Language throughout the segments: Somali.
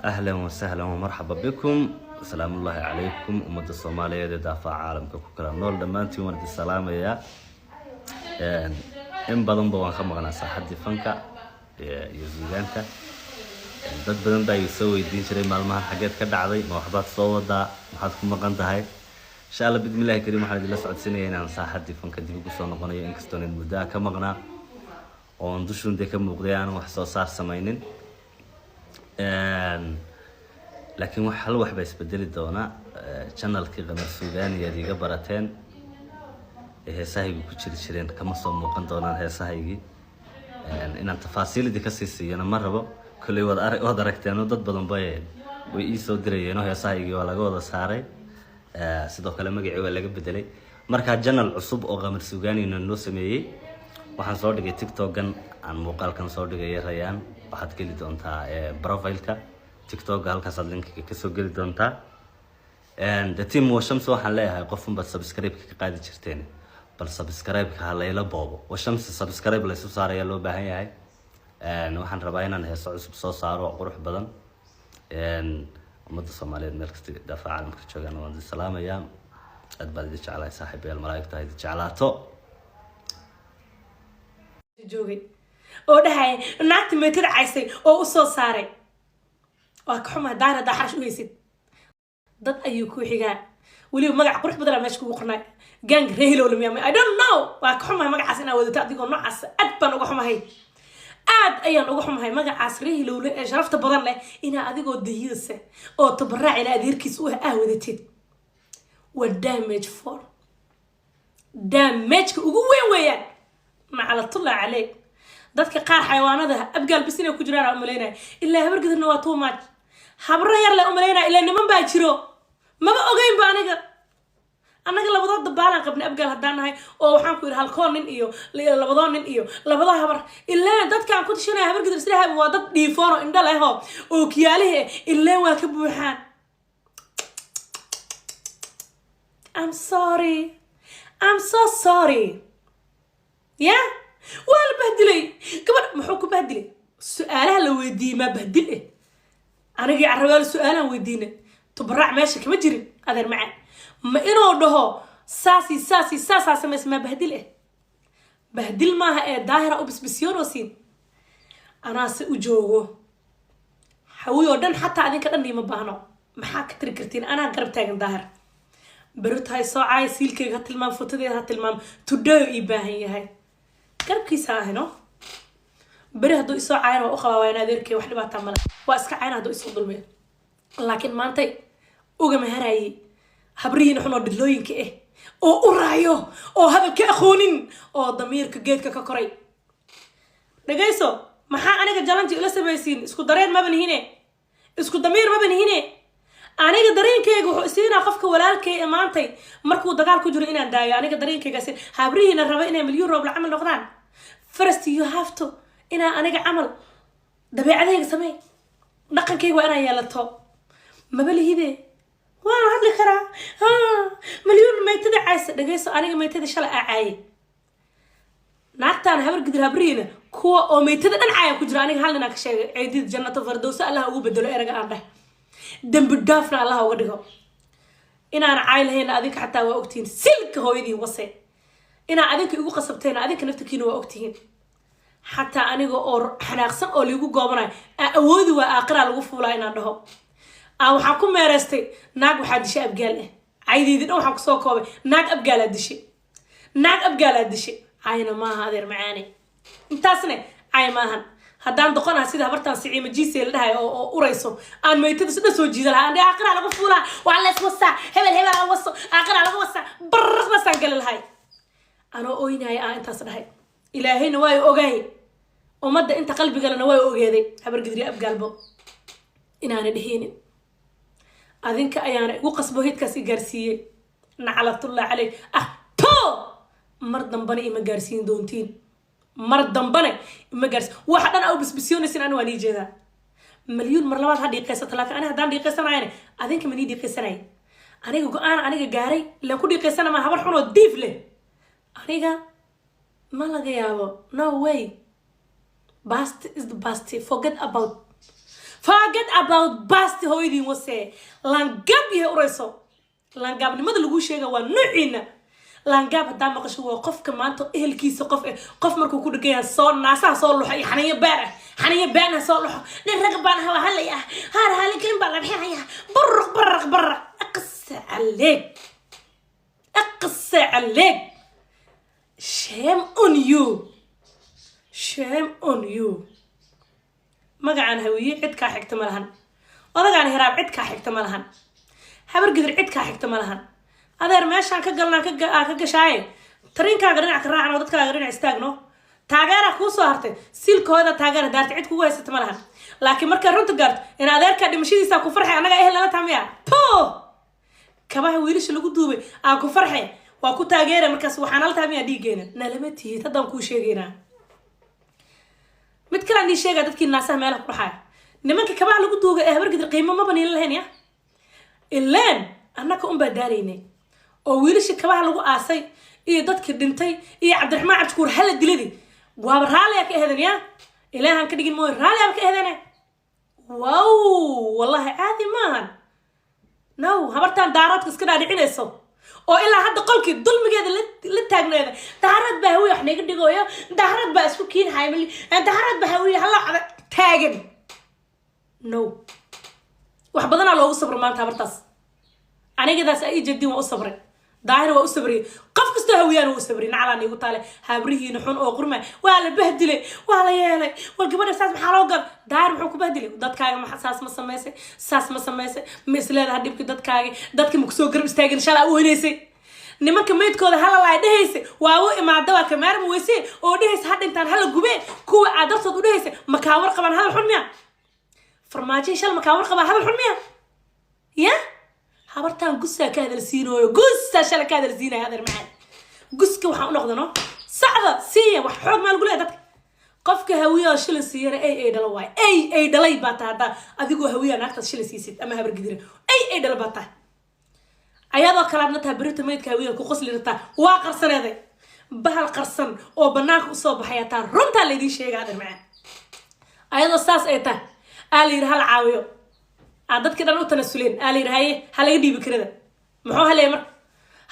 أهلا وسهلا ومرحبا بكم. السلام الله عليكم أمد الصومالية دافع عالم كوكلا نول دمانتي ورد السلام يا إن بدن بوان خمغنا صاحدي فنكا يزيدانتا dad badan baa soo weydiin jiray maalmahan xageed ka dhacday ma waxbaad soo wadaa maxaad ku maqan tahay insha Allah bidmilaahi kariim waxaan idin la socodsiinayaa inaan saaxadii fanka dib ugu soo noqonayo inkastoo in muddo ka maqnaa oo aan dushuunta ka muuqday aan wax soo saar samaynin laakiin wax ba isbedeli doona channelkii Qamar Suugaani iga barateen heesahaygu ku jireen kama soo muuqan doonaan heesahaygii inaan tafaasiilada ka siiyana ma rabo kulay wada aragteen dad badan way ii soo dirayeen heesahaygii waa laga wada saaray sidoo kale magacii waa laga bedelay marka channel cusub oo Qamar Suugaani noo sameeyay waxaan soo dhigay TikTok-gan aan muuqaalkan soo dhigay Rayaan waxaad geli doontaa profile-ka TikTok halkaas aad link-ka ka soo geli doontaa the team Washamsi waxaan leeyahay qofun bad subscribe ka qaadi jirteen bal subscribe ka halayla boobo Washamsi subscribe la soo saaraya loo baahan yahay waxaan rabaa inaan heeso cusub soo saaro qurux badan ummadda Soomaaliyeed meel kasta daafaca caalamka joogaan waan idin salaamayaa aad baad idin jecelahay saaxiibayaal malaa'igta idin jeclaato joogay oo dhahay naagta meetada caysay oo u soo saaray waa ka xumaa daarada xarash u haysid dad ayuu ku xigaa waliba magac qurux badan meesha kugu qornay gang reehilo lamiya I don't know waa ka xumaa magacaas inaa wadato adigoo noocaas aad baan uga xumahay aad ayaan uga xumahay magacaas reehilo ee sharafta badan leh inaa adigoo dahiyada oo tabaraac ila adeerkiis u wadatid waa damage ugu weyn weeyaan macalatulla عليك dadka qaar xayawaanada abgaal bis inay ku jiraan u maleynaa ilaa habar gidana waa too much habra yar la u maleynaa ilaa niman baa jiro maba ogeyn ba anaga labadood dabaalan qabna abgaal hadaan nahay oo waxaan ku yiraahdaa halkoon nin iyo labadoon nin iyo labada habar ilaa dadkaan ku tashanay habar gidar sidaa waa dad dhiifoon oo indha leh oo kiyaalihe ilaa waa ka buuxaan I'm so sorry yeah ولا بهدلي كمان محوك بهدلي سؤالها لو يدي ما بهدله أنا جي عربال سؤالها ويدينا تبرع ماشي كم جري هذا معه ما إنه ده ساسي ما بهدله بهدل ما هي ظاهرة أو بس يوروسين أنا سأجوه حوي ودن حتى عادين كده نيم بهنا محاك تركتين أنا قربت عن ظاهر برut هاي صاع سيلك هتلمام فتدي هتلمام تدو إباهي هاي قربكيسا هنا bari haduu isoo cayn oo u qabaa waa inaadeerkay wax dhibaato ma leh waa iska cayn haduu isoo dulmay laakiin maanta uga maharayay habriin xun oo dhidlooyinka oo u raayo oo hadalka aqoonin oo damiirka geedka ka koray dhagayso maxaa aniga jalanti ila sameeysiin isku dareen ma banihine isku damiir ma banihine aniga dareenkayga wuxuu isiinaa qofka walaalkay maantay markuu dagaal ku jiro inaan daayo aniga dareenkayga si habriina raba inay milyan roob la amal noqdaan first you have to ina aniga amal dabeecadayga samee dhaqankayga waa inaan yeelato mabalihide waan hadli karaa milyan meetada caaysa dhagayso aniga meetada shalay caayay naagtaan habar gidir habriina kuwa oo meetada dhan caaya ku jira aniga hal ina ka sheegay ciidid jannatu firdawsa Allah ugu bedelo eraga aan dhahay dambi dhaafna Allah uga dhigo inaan caay lahayn adinka xataa waa ogtiin silka hooyadii wase ina adinka igu qasabteen adinka naftikiina waa ogtiin حتى أنا جو حناقصن أو ليجو جابنا أودي وآخر على وفولا إن عنده أو حكم مرستي ناق واحد شيء أبجاله عادي ذي أو حق سوكوي ناق أبجاله دشي ناق أبجاله دشي عينا ما هذا معاني انتاسني عين ما هن هدان دقنا سيده برتان سعيم جيسي لها أو رئيسه أنا ما يتدس سو جيزة لها عندي آخر على وفولا وعلى وسع هبل على وسع آخر على وسع برر بس أنقل الهاي أنا أوين هاي انتاسن هاي إلهي نواي أوجاي ومدة أنت قلبي قال نواي أوجاي حبر قدري أب قلبه إن أنا دهيني أذنك أيانا وقصبه هيد كسي جارسية نعلت الله عليه تو مرد دنبني إما جارسين دونتين مرد دنبني إما جارس واحد أنا أو بسيوني سين أنا ولي جذا مليون مرلوات هذه قصة ثلاثة أنا هدان دي قصة معانا أذنك مني دي قصة معي أنا جاري لو كل دي قصة ما هبر حنو ضيف له أنا ما laga yaabo no way past is the past forget about basti hooyadiin wase langab yahay urayso langabnimada lagu sheega waa nuuciina langab hadaa maqasho waa qofka maanta ehelkiisa qof markuu ku dhigaya soo naasaha soo luxo iyo xaniya baana soo luxo nin rag baan hawa halaya haar halikin baa la bixinaya barq aqsa عليك shame on you magacaan hawiye cid kaa xigta ma lahan odagaan hiraab cid kaa xigta ma lahan habar gidir cid kaa xigta ma lahan adeer meeshaan ka galnaa ka gashaaye tariinkaaga dhinac ka raacno dadkaaga dhinac istaagno taageera kuu soo hartay silkooda taageera daarta cid kugu haysata ma lahan laakiin markaa runta gaarto in adeerkaa dhimashadiisa ku farxay annaga ehel lala taamiya kabaha wiilasha lagu duubay aan ku farxay waa ku taageera markaas waxaan la taamiya dhiigeena nalama tihid haddaan kuu sheegaynaa mid kale aan ii sheegaa dadkii naasaha meelaha ku dhaxaya nimanka kabaha lagu duuga ee habar gidir qiimo maba niila lahayn ya ilaan annaka unbaa daaraynay oo wiilasha kabaha lagu aasay iyo dadkii dhintay iyo cabdiraxmaan cabdishakuur hala diladi waaba raalliyaa ka ehedan ya ilaahan ka dhigin mooy raalliyaaba ka ehedane wow wallahi caadi maahan no habartaan daaraadka iska dhaadhicinayso oo ilaa hadda qolkii dulmigeeda la taagneeda daarad baa hawiye wax naga dhigoyo daarad baa isku kiin haymali daarad baa hawiye hala cada taagan no wax badanaa loogu sabro maanta habartaas anigadaas ay jadin waa u sabray daahir waa u sabriyay qof kastoo hawiyaan waa u sabriyay naclaan igu taale habrihiina xun oo qurma waa la bahdilay waa la yeelay waa gabadha saas maxaa loo gal daahir muxuu ku bahdilay dadkaaga saas ma samaysay ma isleedaha dhibki dadka ma kusoo garab istaagin shalaa u hinaysay nimanka meydkooda halalaay dhahaysay waa u imaada waa kamaarma weyse oo dhahaysa ha dhintaan hala gubee kuwa aad dartood u dhahaysay makaawar qabaan hadal xun miya farmaajo shal makaawar qabaa hadal xun miya ya habartaan gusaa ka hadalsiinooyo gusaa shala ka hadalsiinaya adeer macaan guska waxaan u noqdano sacda siiya wax xoog maal gule dadka qofka hawiyaa shilin siiyana ay dhalo waay ay dhalay baa tahay haddaa adigoo hawiyaa naagtaas shilin siisid ama habar gidira ay dhalo baa tahay ayadoo kalaadna tahay berita maydka hawiyaa ku qosli rataa waa qarsaneeday bahal qarsan oo banaanka usoo baxaya taa runtaa laydiin sheega adeer macaan ayadoo saas ay tahay aa la yidhi hala caawiyo dadkii dhan u tanasuleen aa la yidhi haye ha laga dhiibi karada muxuu haleeyay marka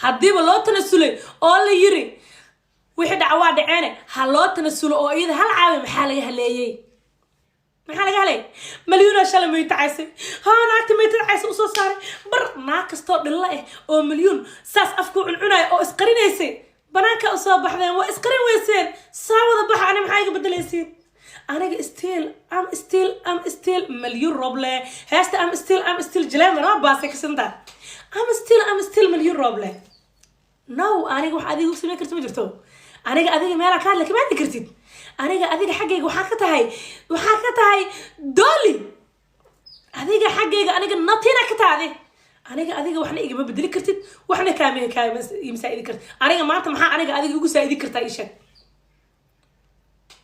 haddiiba loo tanasulay oo la yiri wixii dhaca waa dhaceene ha loo tanasulo oo iyada hal caawi maxaa laga haleeyey مليون شل ميت عيسى ها ناكت ميت عيسى وصو صار بر ناك استو دله او مليون ساس افكو عنعناي او اسقرينيسي بنانكا usoo baxdeen waa isqarin weyseen saawada bax ana maxay iga bedelaysiin aniga I'm still مليون روبله هاست I'm still جلام انا باسك سنتا I'm still مليون روبله no aniga wax adigu sameey kartid ma jirto aniga adiga meela ka hadlay ma kartid aniga adiga xaggayga waxa ka tahay dooli adiga xaggayga aniga natina ka taade aniga adiga waxna igama bedeli kartid waxna kaamee imsaa'idi kartid aniga maanta maxaa aniga adiga ugu saa'idi kartaa isha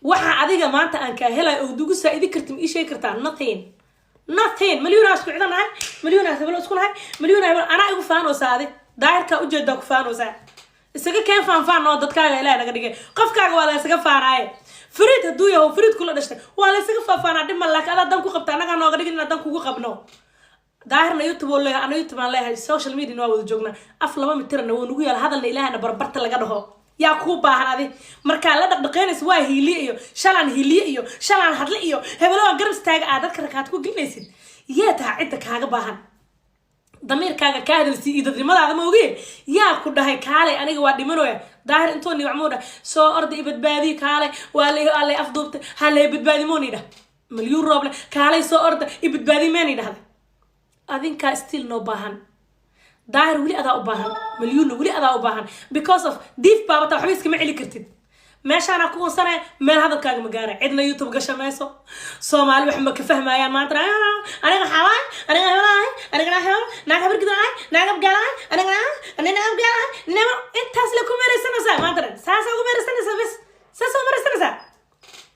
waxa adiga maanta aan ka helay oo ugu saa'idi kartid isha kartaa nothing مليون اسku cidanahay مليون asbal isku nahay مليون ana igu faano saade daahirka u jeedo ku faano saa isaga keen faan oo dadkaaga ilaahay naga dhigay qofkaaga waa la isaga faanaaye فريد هدويا هو فريد كله دشته ولا سقف فانا دم لك هذا دم كوقبت أنا كان أقدر إن دم كوقو قبنا ظاهرنا يوتيوب ولا أنا يوتيوب على السوشيال ميديا نواد جوجنا أفلا ما مترنا ونقول هذا اللي إله أنا بربرت لقده يا كوبا هذه مركان لا دقيقين سوا هيليو شلون هيليو شلون هدليو هبلوا قرب استاج عادات كركاتكو جلسين يا تعدك هذا باهن ضمير كاغا سي idadnimada ma ogeen yaa ku dhahay kaalay aniga waa dhimanoya daahir intooni macmuuda soo orday badbaadi kaalay waa lay afduubtay halay badbaadi moonida milyan rooble kaalay soo orday badbaadi meeni dhahday adinka still no baahan daahir wali adaa u baahan milyan wali adaa u baahan because of diif baabata waxba iska ma cili kartid meeshaana ku sanay meel hadalkaaga ma gaaray cidna youtube gashamayso Soomaali wax ma ka fahmayaan maanta aniga xawaan aniga naga barkidaay naga galay aniga galay nima intaas la ku meeraysanaysa maanta saasa ku meeraysanaysa bas saasa meeraysanaysa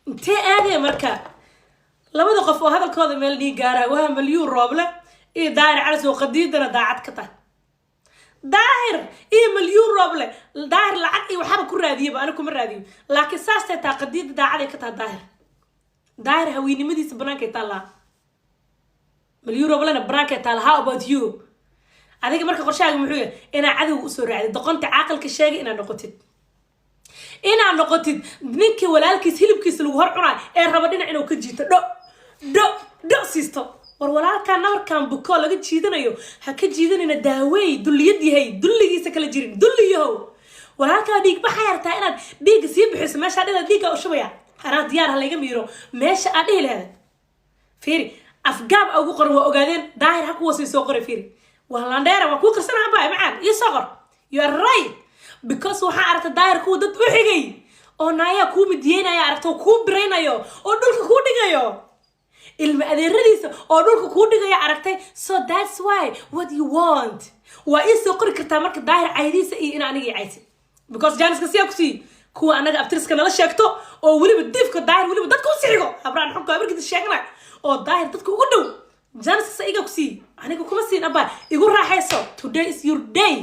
intee aadee marka labada qof oo hadalkooda meel dhig gaaray waa milyan rooble iyo daahir cali soo qadiidana daacad ka tahay daahir iyo milyan rooble daahir lacag iyo waxba ku raadiyay ana kuma raadiyo laakiin saastay taa qadiid daacad ka tahay daahir hawiinimadiisa banaanka taala مليون روبل أنا براكت على how about you هذيك مركب قرشاق محوية أنا عدو أسرع عدي دقنت عاقل كشاقي أنا نقطت إنا نقطت منك ولا الكيس هلبكيس الوهر عنا ربنا إنه كجيت دو سيستو ولا كان نور كان بكول لقيت شيدنا يو هكجيدنا إن داوي دل يدي هي دل يسكل جرين دل يهو ولا كان ديك بحير تاينا ديك سيب بحس ماشي على ديك أو شوية أنا ديار هلا يجميرو ماشي عليه لهذا فيري أفجاب أو قرن وأجادين داير هكو وسيسوقر فيري وهلا ندير وكو كرسنا عباي معان يسقر you are right because waxa aragta daayir ku dad u xigay oo naaya ku midiyeenaya aragto ku bireynayo oo dhulka ku dhigayo ilma adeeradiisa oo dhulka ku dhigayo aragtay so that's why what you want waa isoo qori kartaa marka daayir caydiisa iyo in aniga caysi because janiska siya ku si kuwa anaga aftirska nala sheegto oo waliba difka daayir waliba dadka u sixigo habraan xubka abarkida sheegnaa oo daayir dadka ugu dhow janiska iga ku si aniga kuma siin abaa igu raaxayso today is your day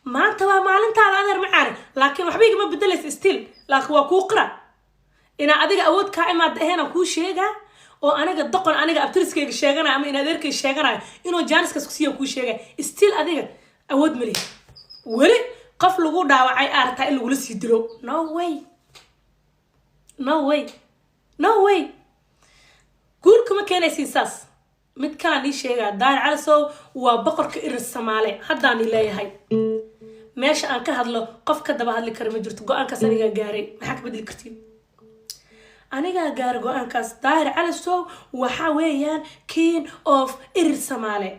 ما أنت ما أنت على هذا المعارف لكن وحبيك ما بدلت ستيل لكن وكوقرة إن أديك أود كائمات هنا كوش شيء وأنا قد دقن أنا قد أبترس كي الشيء أنا أمين أدير كي الشيء أنا إنه جانس كسكسية كوش شيء ستيل أديك أود ملي ولي قفل وجود دعوة أرتاح اللي ولس يدلو no way كلكم كان أساس متكاني شيء دار على سو وبقر كإرس سمالي حداني لا هاي ماشي أنا كهذلو قف كذا بهذا الكلام جرت جو أنا كسرني جاري ما حك بدي كرتين أنا جار جو أنا كاس داير على سو وحويان كين أوف إرسمالي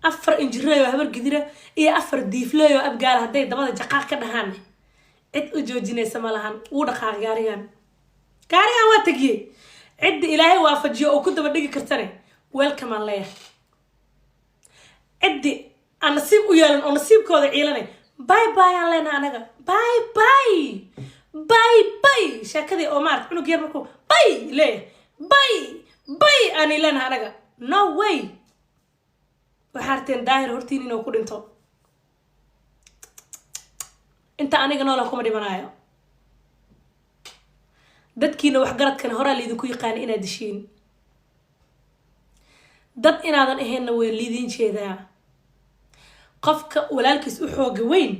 أفر إنجريو هبر قديرة إيه أفر ديفليو أبقال هدي دبادة جقاق كدهان عد أجوجيني سمالهان ودقاق جاريان واتقي عد إلهي وافجيه أو كنت بدي كرتني ويلكم الله عدي أنا نصيب ويالن أو نصيب كذا عيلاني باي علينا أنا باي شكدي أمار إنه جير بكو باي ليه باي أنا لنا أنا no way وحارتين داير هرتيني نو كودنتو أنت أنا جنوا لكم دي منايا dadkiina wax garadkan hore liidku yaqaan inaad dishiin dad inaadan ahayn way liidin jeedaa qofka walaalkiis u xoog weyn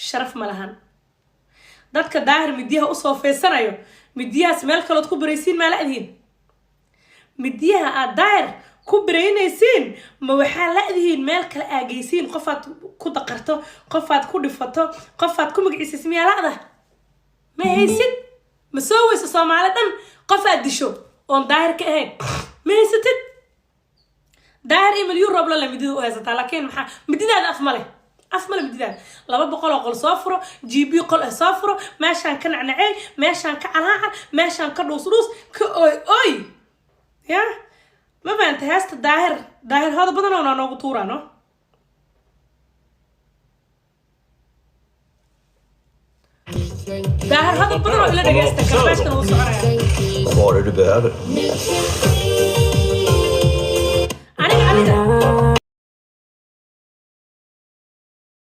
sharaf ma lahan dadka daahir midiyaha u soo feesanayo midiyahaas meel kale ku baraysiin ma laadhiin midiyaha aad daahir ku baraynaysiin ma waxaa laadhiin meel kale aagaysiin qofaad ku daqarto qofaad ku dhifato qofaad ku magaciisay miyaa laada ma haysid مسوي سومالي دن قف ادشو اون داير كاهين ما هيستد داير مليون روبل لا مديدو هيستا لكن ما مديداد افمله مديداد 200 قل صفر جي بي قل صفر ماشان كنعنعي ماشان كعلاعه ماشان كدوس اوي يا ما فهمت هست داير هذا بدل انا نوغ تورانو داهر هذا بدر ولا دغيستا كرباش كانوا سعريا Vad är det du behöver? أنا